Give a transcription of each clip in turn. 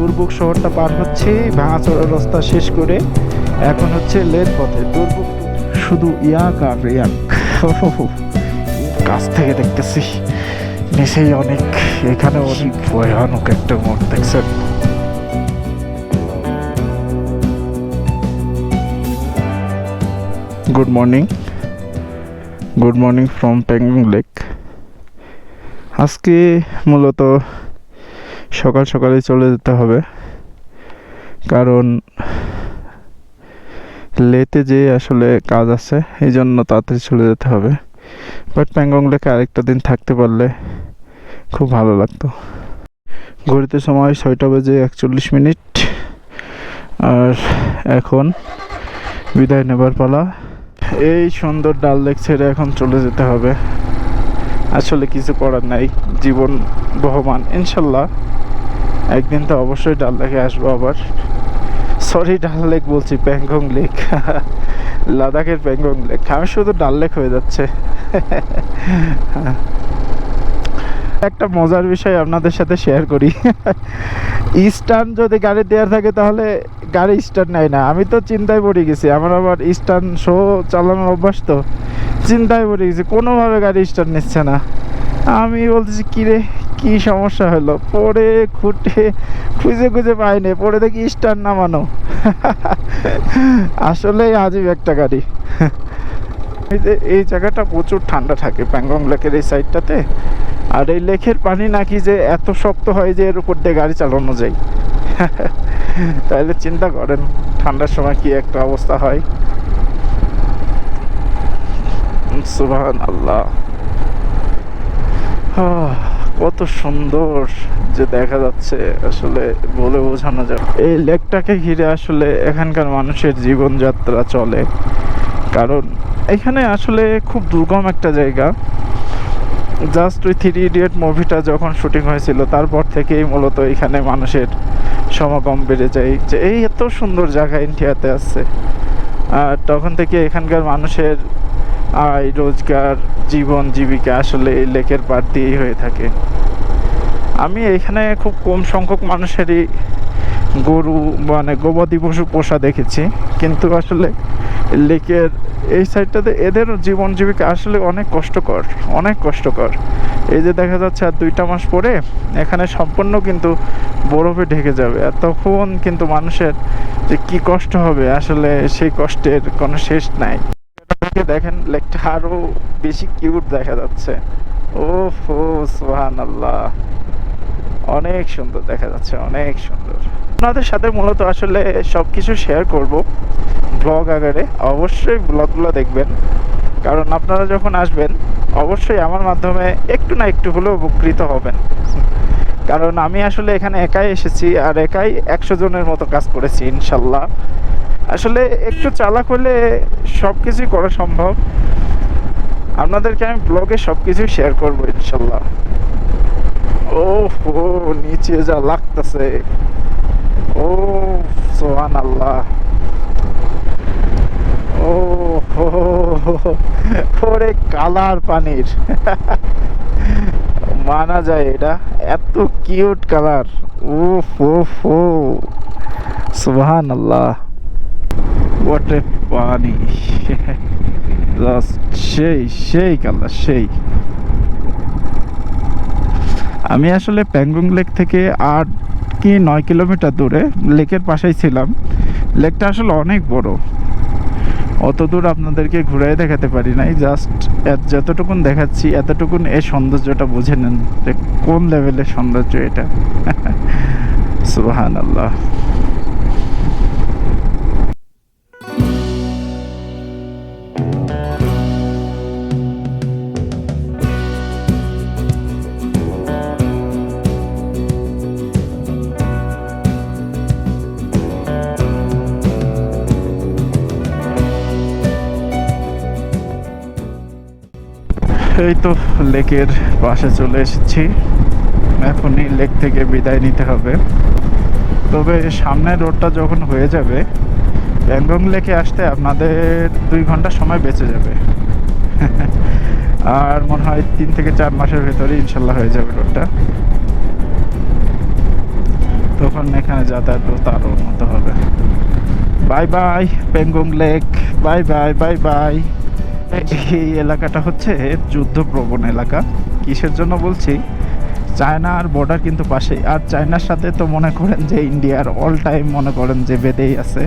দুর্ভোগ শহরটা পার হচ্ছি, ভাঙাচোরা রাস্তা শেষ করে এখন হচ্ছে লেন পথে। দুর্ভোগ শুধু ইয়াক আর ইয়াক। কাছ থেকে দেখতেছি নিচেই অনেক, এখানে অনেক ভয়ানক একটা মোড় দেখছেন। Good morning from Pangong lake. আজকে মূলত সকালে চলে যেতে হবে, কারণ লেতে যে আসলে কাজ আছে, এই জন্য তাড়াতাড়ি চলে যেতে হবে। বাট প্যাংগং লেকে আরেকটা দিন থাকতে পারলে খুব ভালো লাগতো। ঘড়িতে সময় 6:41, আর এখন বিদায় নেবার পালা। এই সুন্দর ডাল লেক ছেড়ে এখন চলে যেতে হবে। আসলে কিছু করার নাই, জীবন বহমান। ইনশাল্লাহ একদিন তো অবশ্যই ডাল লেকে আসবো আবার। সরি, ডাল লেক বলছি, প্যাংগং লেক। লাদাখের প্যাংগং লেক, আমি শুধু ডাল লেক হয়ে যাচ্ছে। একটা মজার বিষয় আপনাদের সাথে শেয়ার করি। স্টার্ন যদি গাড়ি দেওয়ার থাকে তাহলে গাড়ি স্টার্ট নেয় না। আমি তো চিন্তায় পড়ে গেছি, আমার আবার স্টার্ন শো চালানোর অভ্যাস, তো চিন্তায় পড়ে গেছি, কোনোভাবে গাড়ি স্টার্ট নিচ্ছে না। আমি বলতেছি কিরে কি সমস্যা হলো, পরে খুঁজে পাইনি, পরে দেখি স্টার্ট নামানো। আসলেই আজীব একটা গাড়ি। এই জায়গাটা প্রচুর ঠান্ডা থাকে প্যাংগং লেকের এই সাইডটাতে। আর এই লেকের পানি নাকি যে এত শক্ত হয় যে এর উপর দিয়ে গাড়ি চালানো যায়। তাহলে চিন্তা করেন ঠান্ডার সময় কি একটা অবস্থা হয়। সুবহানাল্লাহ, কত সুন্দর যে দেখা যাচ্ছে, আসলে বলে বোঝানো যায়। এই লেকটাকে ঘিরে আসলে এখানকার মানুষের জীবনযাত্রা চলে, কারণ এখানে আসলে খুব দুর্গম একটা জায়গা। জাস্ট ওই 3 ইডিয়ট মুভিটা যখন শুটিং হয়েছিল তারপর থেকেই মূলত এখানে মানুষের সমাগম বেড়ে যায়, যে এই এত সুন্দর জায়গা ইন্ডিয়াতে আছে। আর তখন থেকে এখানকার মানুষের আয় রোজগার, জীবন জীবিকা আসলে এই লেকের পাড় দিয়েই হয়ে থাকে। আমি এখানে খুব কম সংখ্যক মানুষেরই গরু মানে গবাদি পশু পোষা দেখেছি, কিন্তু আসলে লেকের এই সাইডটাতে এদের জীবন জীবিকা আসলে অনেক কষ্টকর। এই যে দেখা যাচ্ছে আর 2টা মাস পরে এখানে সম্পূর্ণ কিন্তু বরফে ঢেকে যাবে, আর তখন কিন্তু মানুষের যে কি কষ্ট হবে, আসলে সেই কষ্টের কোনো শেষ নাই। দেখেন লেকটা আরো বেশি কিউট দেখা যাচ্ছে। ওহো সুবহানাল্লাহ, অনেক সুন্দর দেখা যাচ্ছে, অনেক সুন্দর। আপনাদের সাথে মূলত আসলে সবকিছু শেয়ার করব ব্লগ আকারে। অবশ্যই ব্লগগুলো দেখবেন, কারণ আপনারা যখন আসবেন অবশ্যই আমার মাধ্যমে একটু না একটু হলেও উপকৃত হবেন। কারণ আমি আসলে এখানে একাই এসেছি, আর একাই 100 জনের মতো কাজ করেছি ইনশাল্লাহ। আসলে একটু চালাক হলে সব কিছুই করা সম্ভব। আপনাদেরকে আমি ব্লগে সব কিছু শেয়ার করবো ইনশাল্লাহ। ও নিচে যা লাগতেছে, ও সুবহানাল্লাহ, ও ওরে কালার পানির। মানা যায়, এটা এত কিউট কালার। ও সুবহানাল্লাহ, হোয়াট এ পানি। সেই কালার, সেই। আমি আসলে প্যাংগং লেক থেকে 8 কি 9 কিলোমিটার দূরে, লেকের পাশেই ছিলাম। লেকটা আসলে অনেক বড়, অত দূর আপনাদেরকে ঘুরাই দেখাতে পারি নাই। জাস্ট যতটুকুন দেখাচ্ছি এতটুকুন এই সৌন্দর্যটা বুঝে নেন যে কোন লেভেলের সৌন্দর্য এটা। সুবহানাল্লাহ। এই তো লেকের পাশে চলে এসেছি, এখনই লেক থেকে বিদায় নিতে হবে। তবে সামনের রোডটা যখন হয়ে যাবে, প্যাংগং লেকে আসতে আপনাদের 2 ঘন্টা সময় বেঁচে যাবে। আর মনে হয় 3 থেকে 4 মাসের ভেতরে ইনশাল্লাহ হয়ে যাবে রোডটা। তখন এখানে যাতায়াত তার উন্নত হবে। Bye bye Pangong lake, bye bye bye bye. এই এলাকাটা হচ্ছে যুদ্ধপ্রবণ এলাকা। কিসের জন্য বলছি, চায়নার বর্ডার কিন্তু পাশেই, আর চায়নার সাথে তো মনে করেন যে ইন্ডিয়ার অল টাইম মনে করেন যে বেঁধেই আছে।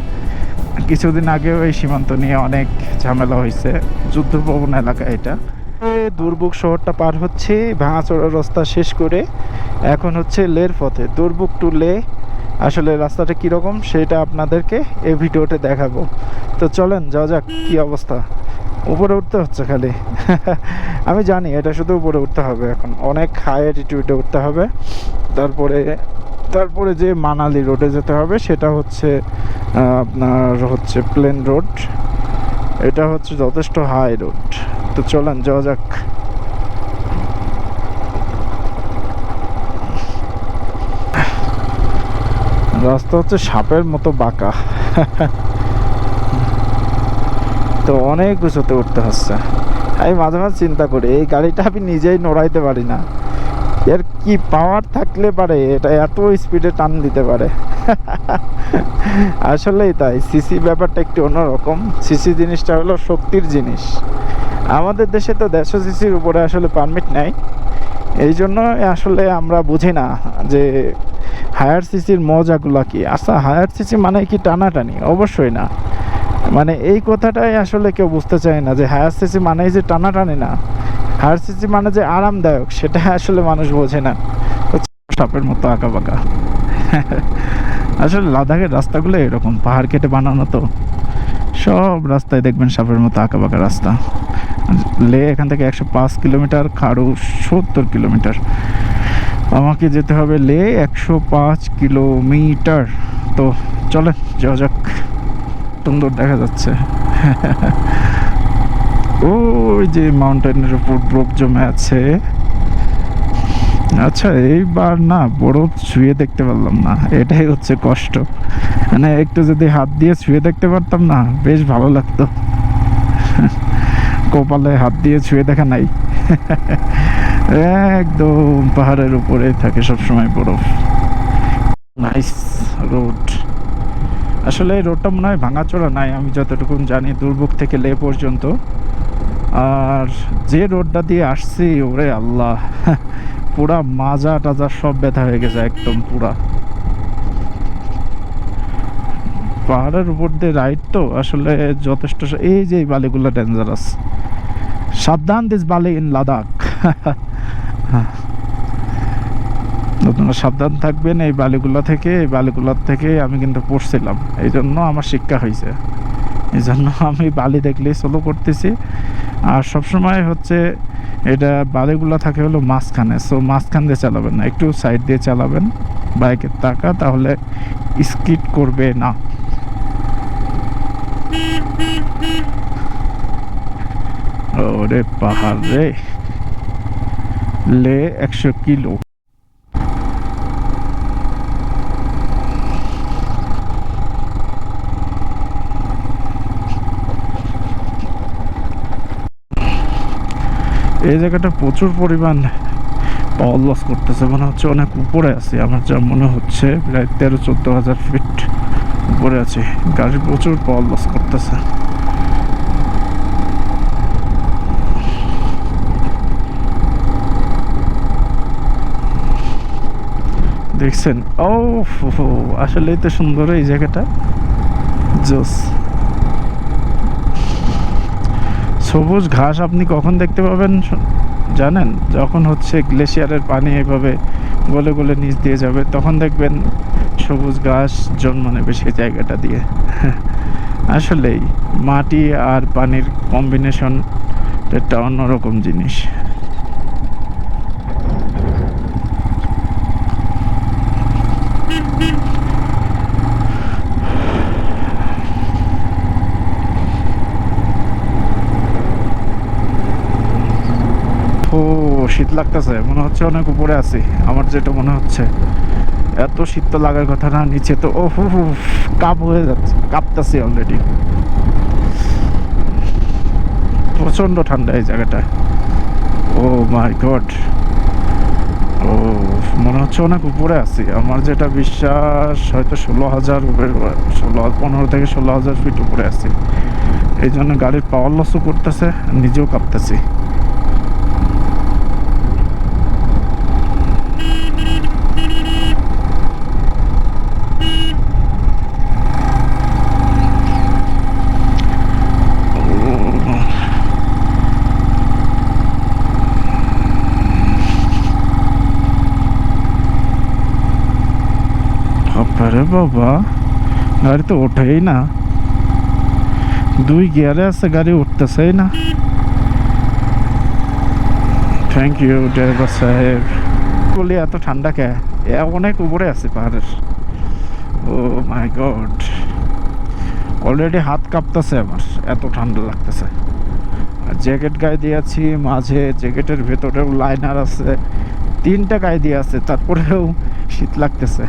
কিছুদিন আগেও এই সীমান্ত নিয়ে অনেক ঝামেলা হয়েছে। যুদ্ধপ্রবণ এলাকা এটা। দুর্বুক শহরটা পার হচ্ছে ভাঙাচোরা রাস্তা শেষ করে, এখন হচ্ছে লের পথে, দুর্বুক টু লে। আসলে রাস্তাটা কীরকম সেটা আপনাদেরকে এই ভিডিওতে দেখাবো। তো চলেন যাওয়া যাক। কী অবস্থা, উপরে উঠতে হচ্ছে খালি। আমি জানি এটা শুধু উপরে উঠতে হবে, এখন অনেক হাই অ্যাটিটিউডে উঠতে হবে। তারপরে যে মানালি রোডে যেতে হবে, সেটা হচ্ছে আপনার হচ্ছে প্লেন রোড। এটা হচ্ছে যথেষ্ট হাই রোড। তো চলেন যাওয়া যাক। রাস্তা হচ্ছে সাপের মতো বাঁকা। তো অনেক উঁচুতে উঠতে হচ্ছে। আমি মাঝে মাঝে চিন্তা করি, এই গাড়িটা আমি নিজেই নড়াইতে পারি না, এর কি পাওয়ার থাকলে পারে এটা এত স্পিডে টান দিতে পারে। আসলেই তাই, সিসি ব্যাপারটা একটু অন্যরকম। সিসি জিনিসটা হলো শক্তির জিনিস। আমাদের দেশে তো 150 সিসির উপরে আসলে পারমিট নেই। এই জন্য আসলে আমরা বুঝি না যে হায়ার সিসির মজাগুলো কি। আচ্ছা, হায়ার সিসি মানে কি টানাটানি? অবশ্যই না। মানে এই কথাটাই আসলে কেউ বুঝতে চায় না যে হায়ার সিসি মানেই যে টানাটানি না, হায়ার সিসি মানে যে আরামদায়ক, সেটা আসলে মানুষ বোঝে না। সাপের মতো আঁকা বাঁকা। আসলে লাদাখের রাস্তাগুলো এরকম, পাহাড় কেটে বানানো তো, সব রাস্তায় দেখবেন সাপের মতো আঁকা বাঁকা রাস্তা। লে এখান থেকে 105 কিলোমিটার, খাড়ু 70 কিলোমিটার। আমাকে যেতে হবে লে 105 কিলোমিটার। তো চলেন যাওয়া যাক। সুন্দর দেখা যাচ্ছে। ওই যে মাউন্টেনের উপর বরফ জমে আছে। আচ্ছা, এইবার না বরফ ছুঁয়ে দেখতে পারলাম না, এটাই হচ্ছে কষ্ট। মানে একটু যদি হাত দিয়ে ছুঁয়ে দেখতে পারতাম না, বেশ ভালো লাগতো। কপালে হাত দিয়ে ছুঁয়ে দেখা নাই। একদম পাহাড়ের উপরে থাকে সবসময় বরফ। Nice road. আসলে এই রোডটা মনে হয় ভাঙাচোরা নাই, আমি যতটুকু জানি, দুর্ভোগ থেকে লে পর্যন্ত। আর যে রোডটা দিয়ে আসছি, ওরে আল্লাহ, পুরা মাজা টাজা সব ব্যথা হয়ে গেছে একদম পুরা। পাহাড়ের উপর দিয়ে রাইড তো আসলে যথেষ্ট। এই যে এই বালিগুলো ডেঞ্জারাস, সাবধান, দিস বালি ইন লাদাখ। আপনারা সাবধান থাকবেন এই বালিগুলা থেকে। এই বালিগুলার থেকে আমি কিন্তু পড়ছিলাম, এই জন্য আমার শিক্ষা হয়েছে। এই জন্য আমি বালি দেখলেই সোলো করতেছি। আর সবসময় হচ্ছে এটা বালিগুলা থাকে হলো মাঝখানে, সো মাঝখান দিয়ে চালাবেন না, একটু সাইড দিয়ে চালাবেন বাইকের টাকা, তাহলে স্কিড করবে না। ওরে পাহাড় রে, লে 100 কিলো। এই জায়গাটা প্রচুর পরিমাণ পাওয়ার লস করতেছে, মনে হচ্ছে অনেক উপরে আছে। আমার যা মনে হচ্ছে প্রায় 13-14 হাজার ফিট উপরে আছে। গাড়ি প্রচুর পাওয়ার লস করতেছে। দেখছেন? ও আসলেই তো সুন্দর এই জায়গাটা, জোস। সবুজ ঘাস আপনি কখন দেখতে পাবেন জানেন? যখন হচ্ছে গ্লেশিয়ারের পানি এভাবে গলে গলে নিচ দিয়ে যাবে, তখন দেখবেন সবুজ ঘাস জন্মানে বেশি জায়গাটা দিয়ে। আসলেই মাটি আর পানির কম্বিনেশন একটা অন্যরকম জিনিস। ও শীত লাগতেছে, মনে হচ্ছে অনেক উপরে আছি, আমার যেটা মনে হচ্ছে। এত শীত তো লাগার কথা না, নিচে তো ও কাপ হয়ে যাচ্ছে, কাঁপতেছি অলরেডি। প্রচন্ড ঠান্ডা এই জায়গাটা। ও মাই গড, ও, মনে হচ্ছে অনেক উপরে আছি। আমার যেটা বিশ্বাস হয়তো 16,000 উপরে, 15 থেকে 16,000 ফিট উপরে আছি। এই জন্য গাড়ির পাওয়ার লসও করতেছে, নিজেও কাঁপতেছি। আরে বাবা, গাড়ি তো ওঠেই না, 2 গিয়ারে আছে, গাড়ি উঠতেছেই না। থ্যাংক ইউ ড্রাইভার সাহেব। বলি এত ঠান্ডা কে? অনেক উপরে আছে পাহাড়ের। ও মাই গড, অলরেডি হাত কাঁপতেছে আমার, এত ঠান্ডা লাগতেছে। আর জ্যাকেট গায়ে দিয়েছি, মাঝে জ্যাকেটের ভেতরেও লাইনার আছে, 3টা গায়ে দিয়ে আছে, তারপরেও শীত লাগতেছে।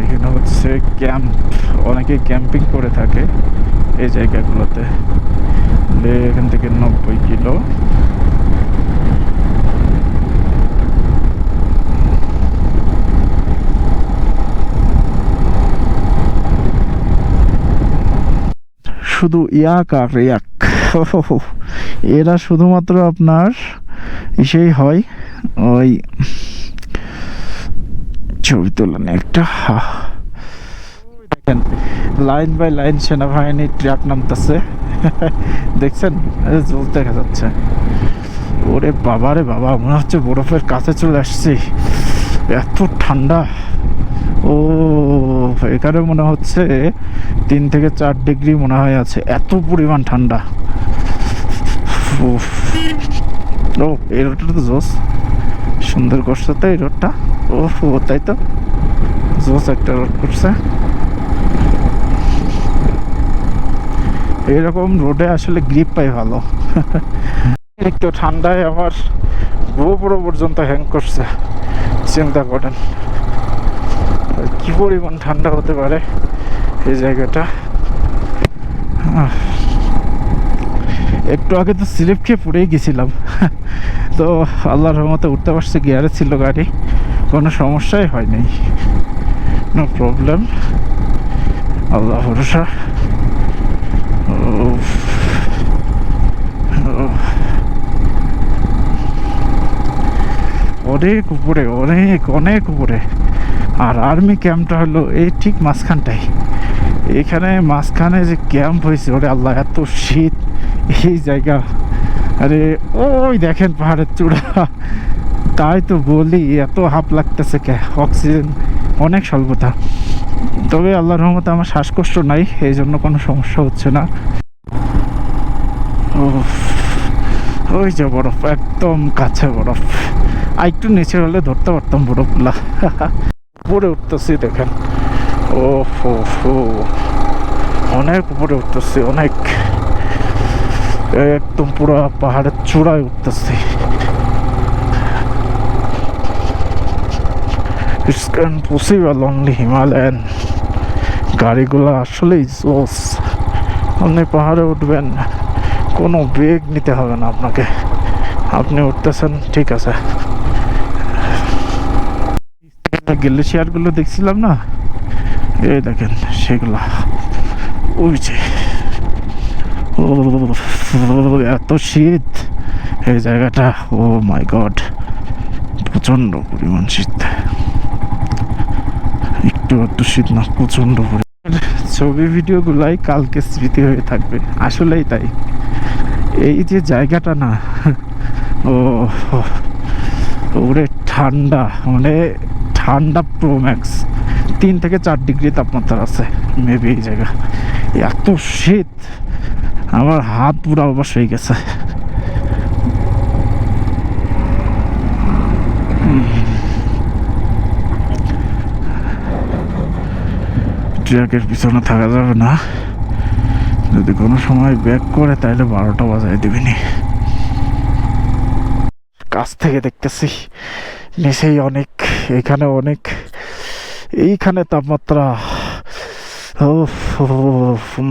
এখানে হচ্ছে ক্যাম্প, অনেকে ক্যাম্পিং করে থাকে এই জায়গাগুলোতে। এখান থেকে 90 কিলো। শুধু ইয়াক আর ইয়াক। এরা শুধুমাত্র আপনার ইসেই হয়, ওই ছবি তোলেন একটা। দেখেন লাইন বাই লাইন সেনাবাহিনী ট্রাক নামতেছে, দেখছেন? জোর দেখা যাচ্ছে। ওরে বাবা রে বাবা, মনে হচ্ছে বরফের কাছে চলে আসছি, এত ঠান্ডা। ও, এখানে মনে হচ্ছে 3 থেকে 4 ডিগ্রি মনে হয় আছে, এত পরিমাণ ঠান্ডা। ও, এই রোডটা তো জোস, সুন্দর করছে তো এই রোডটা। ও তাই তো, জোস একটা রোড করছে। এইরকম রোডে আসলে গ্রিপ পাই ভালো। একটু ঠান্ডায় আমার গোপুরো পর্যন্ত হ্যাং করছে, চিন্তা করেন কি পরিমাণ ঠান্ডা হতে পারে এই জায়গাটা। একটু আগে তো স্লিপ খেয়ে পড়েই গেছিলাম, তো আল্লাহর রহমতে উঠতে পারছে, গিয়ারে ছিল গাড়ি, কোনো সমস্যাই হয়নি, নো প্রবলেম, আল্লাহ ভরসা। অনেক উপরে, অনেক অনেক উপরে। আর আর্মি ক্যাম্পটা হলো এই ঠিক মাঝখানটাই। এখানে মাঝখানে যে ক্যাম্প হয়েছে, ওরে আল্লাহ এত শীত এই জায়গা। আরে ওই দেখেন পাহাড়ের চূড়া, তাই তো বলি এত হাঁপ লাগতেছে কে, অক্সিজেন অনেক স্বল্পতা। তবে আল্লাহর রহমতে আমার শ্বাসকষ্ট নাই, এই জন্য কোনো সমস্যা হচ্ছে না। ওই যে বরফ, একদম কাছে বরফ, আর একটু নিচে হলে ধরতে পারতাম বরফগুলা। উপরে উঠতেছি দেখেন, ও হো, অনেক উপরে উঠতেছি, অনেক, একদম পুরো পাহাড়ের চূড়ায় উঠতেছি। It's impossible only Himalayan. গাড়িগুলো আসলেই জোস। আপনি পাহাড়ে উঠবেন, কোনো বেগ নিতে হবে না আপনাকে, আপনি উঠতেছেন ঠিক আছে। গ্লেশিয়ারগুলো দেখছিলাম না, এই দেখেন সেগুলা, ওই যে এত শীত এই জায়গাটা, ও মাই গড, প্রচন্ড পরিমাণ শীত, একটু শীত না, প্রচন্ড পরিমাণ। ছবি ভিডিওগুলাই কালকে স্মৃতি হয়ে থাকবে, আসলেই তাই। এই যে জায়গাটা না, ও ওরে ঠান্ডা, মানে ঠান্ডা প্রো ম্যাক্স, 3 থেকে 4 ডিগ্রি তাপমাত্রা আছে মেবি এই জায়গা। এত শীত, আমার হাত পুরো অবশ হয়ে গেছে। ট্রাকের পিছনে থাকা যাবে না, যদি কোনো সময় ব্যাক করে তাহলে 12টা বাজায় দিবিনি। কাছ থেকে দেখতেছি নিচেই অনেক, এখানে অনেক, এইখানে তাপমাত্রা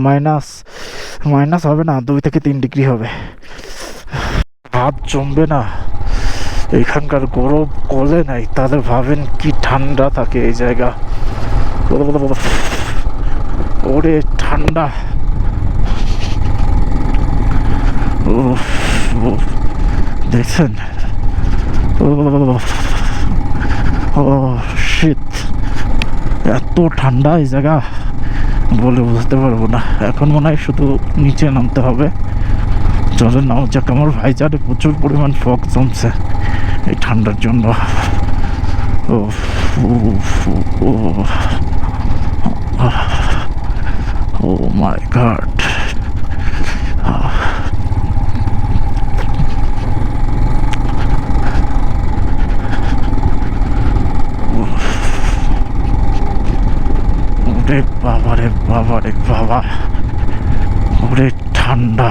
মাইনাস মাইনাস হবে না, 2 থেকে 3 ডিগ্রি হবে। ভাত জমবে না, এখানকার গরম কলে নাই, তাহলে ভাবেন কি ঠান্ডা থাকে এই জায়গা। ওরে ঠান্ডা, দেখছেন? ও শীত, এত ঠান্ডা এই জায়গা বলে বুঝতে পারবো না। এখন মনে হয় শুধু নিচে নামতে হবে। চলেন নাও যাক। আমার ভাইজারে প্রচুর পরিমাণ ফগ জমছে এই ঠান্ডার জন্য। ও ও মাই গড। ওরে বাবা রে বাবা রে বাবা, ওরে ঠান্ডা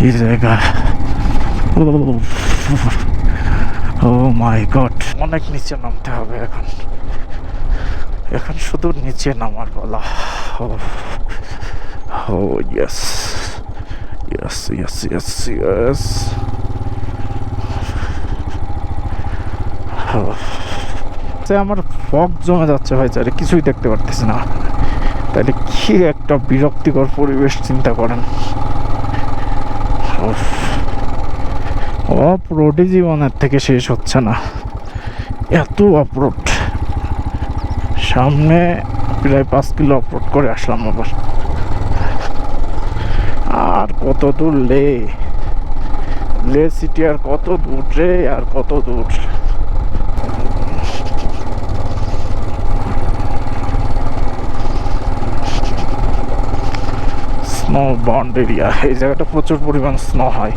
এই জায়গা। ও মাই গড, অনেক নিচে নামতে হবে এখন। এখন শুধু নিচে নামার বলা। Oh yes yes yes yes yes. আমার ফগ জমে যাচ্ছে ভাই, চারে কিছুই দেখতে পারতেছি না। তাহলে কি একটা বিরক্তিকর পরিবেশ চিন্তা করেন। অফরোডই জীবনের থেকে শেষ হচ্ছে না, এত অফরোড। সামনে প্রায় 5 কিলো অফরোড করে আসলাম আবার। আর কত দূর লে সিটি, আর কত দূর রে, আর কত দূর। স্নো বাউন্ড এরিয়া, এই জায়গাটা প্রচুর পরিমাণ স্নো হয়।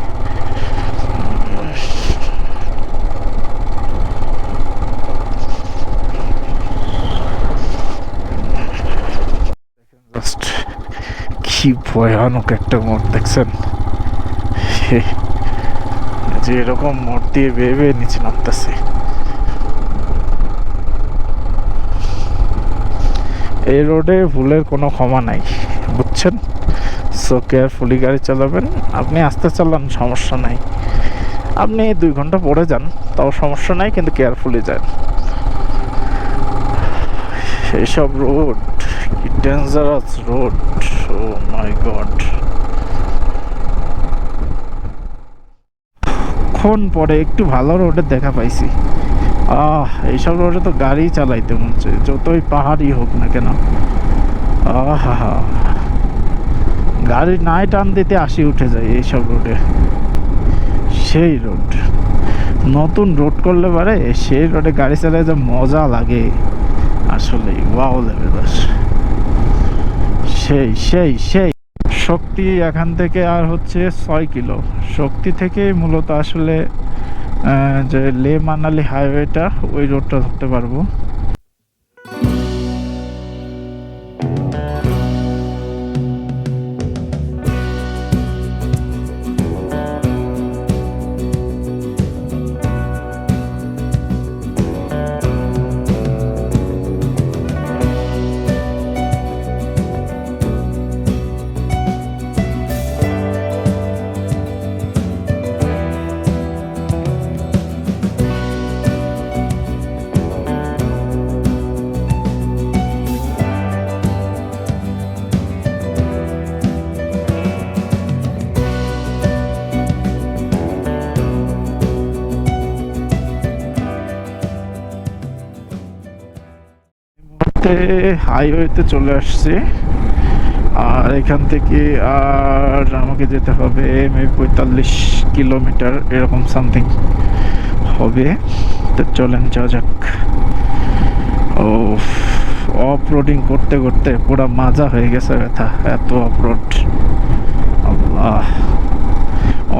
কি ভয়ানক একটা মোড় দেখছেন, যে এরকম মোড় দিয়ে বেয়ে নিচে নামতেছে। এই রোডে ভুলের কোনো ক্ষমা নাই, বুঝছেন? সো কেয়ারফুলি গাড়ি চালাবেন। আপনি আস্তে চালান, সমস্যা নাই। আপনি 2 ঘন্টা পরে যান, তাও সমস্যা নাই, কিন্তু কেয়ারফুলি যান। এইসব রোড কি ডেঞ্জারাস রোড, ও মাই গড। ক্ষণ পরে একটু ভালো রোডে দেখা পাইছি। এইসব রোডে তো গাড়ি চালাইতে মন চায়, যতই পাহাড়ি হোক না কেন। আহা, গাড়ি নাই টান দিতে আসি উঠে যায় এইসব রোডে। সেই রোড, নতুন রোড করলে পারে সেই রোডে গাড়ি চালায় যে মজা লাগে, আসলে ওয়াও লেভেল। সেই সেই সেই শক্তি এখান থেকে আর হচ্ছে 6 কিলো। শক্তি থেকে মূলত আসলে যে লে মানালি হাইওয়েটা, ওই রোডটা ধরতে পারবো। হাইওয়েতে চলে আসছি, আর এখান থেকে আর আমাকে যেতে হবে মেবি 45 কিলোমিটার এরকম সামথিং হবে। তো চলেন যাওয়া যাক। অফ রোডিং করতে করতে পুরো মাজা হয়ে গেছে ব্যথা, এত অফ রোড। আল্লাহ,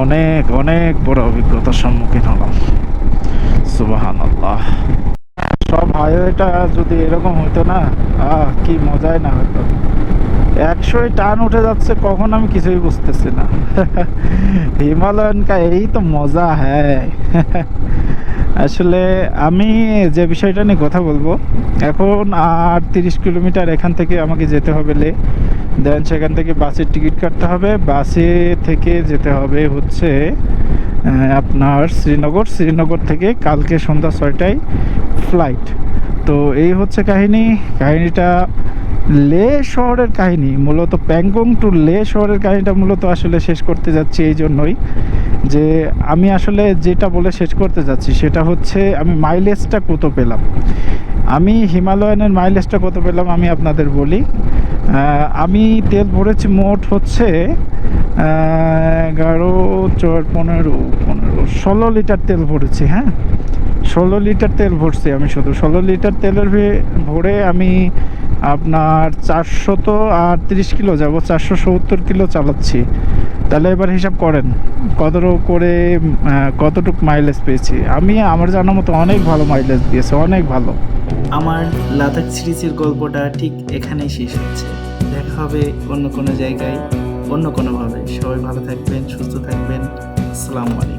অনেক অনেক বড় অভিজ্ঞতার সম্মুখীন হলাম। সুবহানাল্লাহ। সব হাইওয়েটা যদি এরকম হইতো না, কি মজাই না হতো। 100 টান উঠে যাচ্ছে কখন আমি কিছুই বুঝতেছি না। হিমালয়ান কা এই তো মজা হ্যায়। আসলে আমি যে বিষয়টা নিয়ে কথা বলবো, এখন আর 30 কিলোমিটার এখান থেকে আমাকে যেতে হবে দেন সেখান থেকে বাসের টিকিট কাটতে হবে, বাসে থেকে যেতে হবে হচ্ছে আপনার শ্রীনগর থেকে কালকে সন্ধ্যা 6টায় ফ্লাইট। তো এই হচ্ছে কাহিনীটা লে শহরের কাহিনী, মূলত প্যাংগং টু লে শহরের কাহিনীটা মূলত আসলে শেষ করতে যাচ্ছি এই জন্যই যে আমি আসলে যেটা বলে শেষ করতে যাচ্ছি সেটা হচ্ছে আমি মাইলেজটা কত পেলাম, আমি হিমালয়ানের মাইলেজটা কত পেলাম আমি আপনাদের বলি। আমি তেল ভরেছি মোট হচ্ছে 11, 4, 15, 16 লিটার তেল ভরেছি। হ্যাঁ, 16 লিটার তেল ভরছি আমি, শুধু 16 লিটার তেলের ভরে আমি আপনার 430 কিলো যাব, 470 কিলো চালাচ্ছি। তাহলে এবার হিসাব করেন কতটুক মাইলেজ পেয়েছি আমি। আমার জানার মতো অনেক ভালো মাইলেজ দিয়েছে, অনেক ভালো। আমার লাদাখ সিরিজের গল্পটা ঠিক এখানেই শেষ হচ্ছে। দেখা হবে অন্য কোনো জায়গায়, অন্য কোনোভাবে। সবাই ভালো থাকবেন, সুস্থ থাকবেন। আসসালামু আলাইকুম।